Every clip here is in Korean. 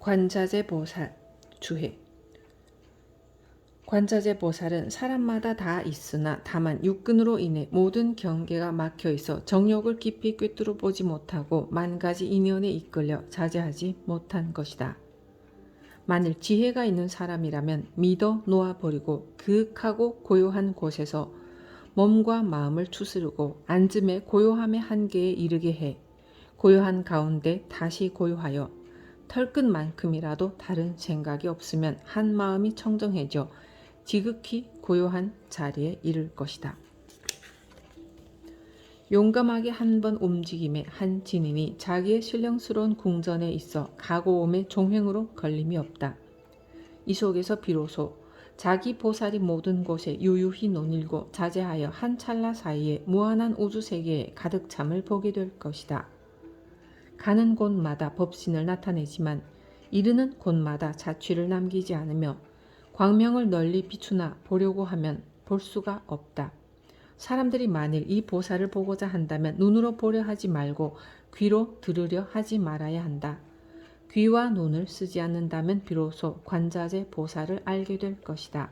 관자재 보살 주해. 관자재 보살은 사람마다 다 있으나 다만 육근으로 인해 모든 경계가 막혀 있어 정욕을 깊이 꿰뚫어 보지 못하고 만 가지 인연에 이끌려 자제하지 못한 것이다. 만일 지혜가 있는 사람이라면 믿어 놓아버리고 그윽하고 고요한 곳에서 몸과 마음을 추스르고 앉음의 고요함의 한계에 이르게 해 고요한 가운데 다시 고요하여 털끝만큼이라도 다른 생각이 없으면 한 마음이 청정해져 지극히 고요한 자리에 이를 것이다. 용감하게 한 번 움직임에 한 진인이 자기의 신령스러운 궁전에 있어 가고옴의 종횡으로 걸림이 없다. 이 속에서 비로소 자기 보살이 모든 곳에 유유히 논일고 자제하여 한 찰나 사이에 무한한 우주세계에 가득 참을 보게 될 것이다. 가는 곳마다 법신을 나타내지만 이르는 곳마다 자취를 남기지 않으며 광명을 널리 비추나 보려고 하면 볼 수가 없다. 사람들이 만일 이 보살을 보고자 한다면 눈으로 보려 하지 말고 귀로 들으려 하지 말아야 한다. 귀와 눈을 쓰지 않는다면 비로소 관자재 보살을 알게 될 것이다.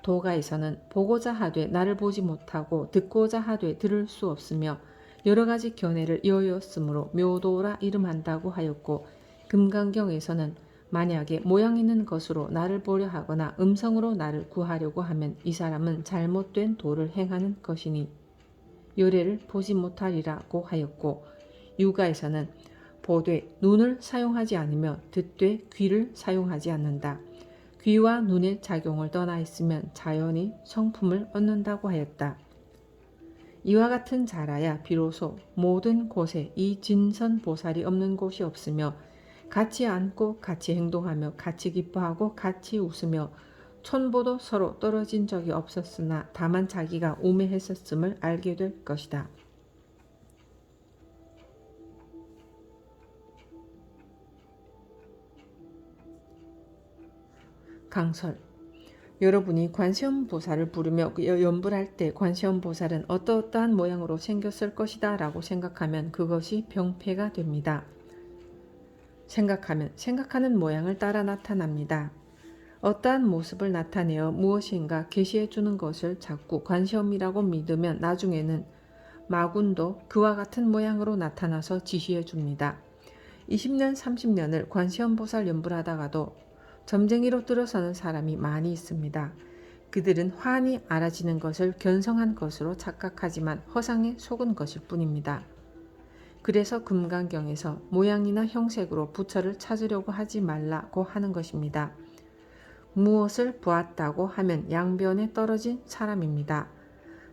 도가에서는 보고자 하되 나를 보지 못하고 듣고자 하되 들을 수 없으며 여러 가지 견해를 이어였으므로 묘도라 이름한다고 하였고, 금강경에서는 만약에 모양 있는 것으로 나를 보려 하거나 음성으로 나를 구하려고 하면 이 사람은 잘못된 도를 행하는 것이니 열애를 보지 못하리라고 하였고, 유가에서는 보되 눈을 사용하지 않으며 듣되 귀를 사용하지 않는다. 귀와 눈의 작용을 떠나 있으면 자연히 성품을 얻는다고 하였다. 이와 같은 자라야 비로소 모든 곳에 이 진선보살이 없는 곳이 없으며 같이 앉고 같이 행동하며 같이 기뻐하고 같이 웃으며 촌보도 서로 떨어진 적이 없었으나 다만 자기가 우매했었음을 알게 될 것이다. 강설. 여러분이 관세음보살을 부르며 연불할 때 관세음보살은 어떠한 모양으로 생겼을 것이다 라고 생각하면 그것이 병폐가 됩니다. 생각하면 생각하는 모양을 따라 나타납니다. 어떠한 모습을 나타내어 무엇인가 계시해 주는 것을 자꾸 관세음이라고 믿으면 나중에는 마군도 그와 같은 모양으로 나타나서 지시해 줍니다. 20년 30년을 관세음보살 연불하다가도 점쟁이로 들어서는 사람이 많이 있습니다. 그들은 환히 알아지는 것을 견성한 것으로 착각하지만 허상에 속은 것일 뿐입니다. 그래서 금강경에서 모양이나 형색으로 부처를 찾으려고 하지 말라고 하는 것입니다. 무엇을 보았다고 하면 양변에 떨어진 사람입니다.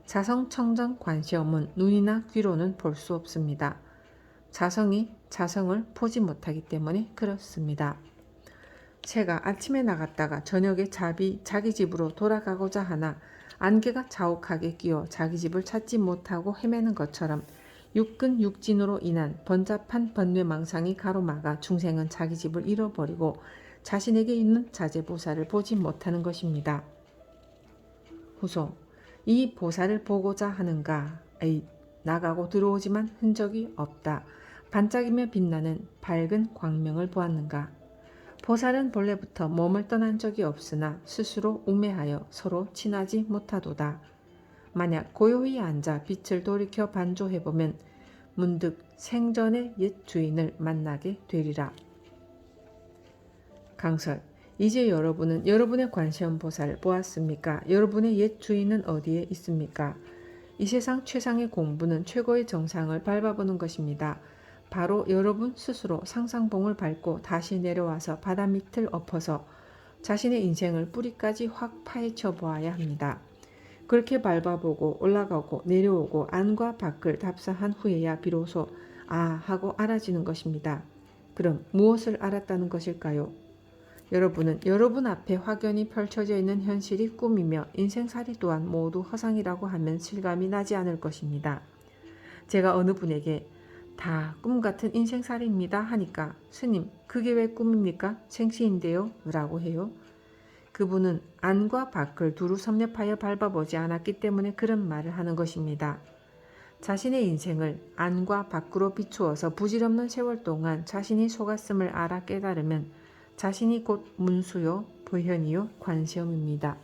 자성청정 관시엄은 눈이나 귀로는 볼 수 없습니다. 자성이 자성을 보지 못하기 때문에 그렇습니다. 새가 아침에 나갔다가 저녁에 자기 집으로 돌아가고자 하나 안개가 자욱하게 끼어 자기 집을 찾지 못하고 헤매는 것처럼 육근 육진으로 인한 번잡한 번뇌망상이 가로막아 중생은 자기 집을 잃어버리고 자신에게 있는 자재보살을 보지 못하는 것입니다. 후소. 이 보살을 보고자 하는가? 에이, 나가고 들어오지만 흔적이 없다. 반짝이며 빛나는 밝은 광명을 보았는가? 보살은 본래부터 몸을 떠난 적이 없으나 스스로 우매하여 서로 친하지 못하도다. 만약 고요히 앉아 빛을 돌이켜 반조해보면 문득 생전의 옛 주인을 만나게 되리라. 강설. 이제 여러분은 여러분의 관세음보살을 보았습니까? 여러분의 옛 주인은 어디에 있습니까? 이 세상 최상의 공부는 최고의 정상을 밟아보는 것입니다. 바로 여러분 스스로 상상봉을 밟고 다시 내려와서 바다 밑을 엎어서 자신의 인생을 뿌리까지 확 파헤쳐 보아야 합니다. 그렇게 밟아보고 올라가고 내려오고 안과 밖을 답사한 후에야 비로소 아 하고 알아지는 것입니다. 그럼 무엇을 알았다는 것일까요? 여러분은 여러분 앞에 확연히 펼쳐져 있는 현실이 꿈이며 인생살이 또한 모두 허상이라고 하면 실감이 나지 않을 것입니다. 제가 어느 분에게 다 꿈같은 인생살이입니다 하니까 스님 그게 왜 꿈입니까? 생시인데요? 라고 해요. 그분은 안과 밖을 두루 섭렵하여 밟아보지 않았기 때문에 그런 말을 하는 것입니다. 자신의 인생을 안과 밖으로 비추어서 부질없는 세월 동안 자신이 속았음을 알아 깨달으면 자신이 곧 문수요, 보현이요, 관시험입니다.